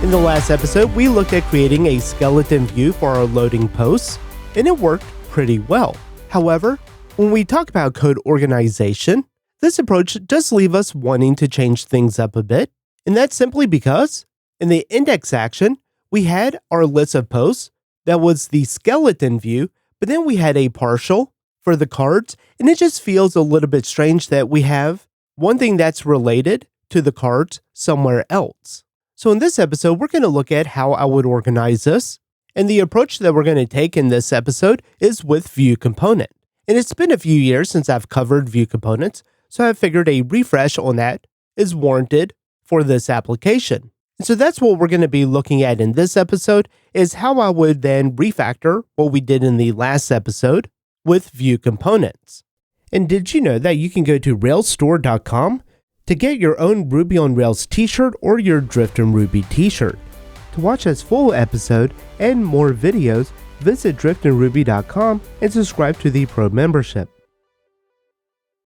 In the last episode, we looked at creating a skeleton view for our loading posts, and it worked pretty well. However, when we talk about code organization, this approach does leave us wanting to change things up a bit, and that's simply because in the index action, we had our list of posts that was the skeleton view, but then we had a partial for the cards, and it just feels a little bit strange that we have one thing that's related to the cards somewhere else. So in this episode, we're going to look at how I would organize this, and the approach that we're going to take in this episode is with ViewComponent. And it's been a few years since I've covered ViewComponents, so I figured a refresh on that is warranted for this application. And so that's what we're going to be looking at in this episode, is how I would then refactor what we did in the last episode with ViewComponents. And did you know that you can go to railsstore.com to get your own Ruby on Rails t-shirt or your Drift in Ruby t-shirt? To watch this full episode and more videos, visit driftinruby.com and subscribe to the Pro membership.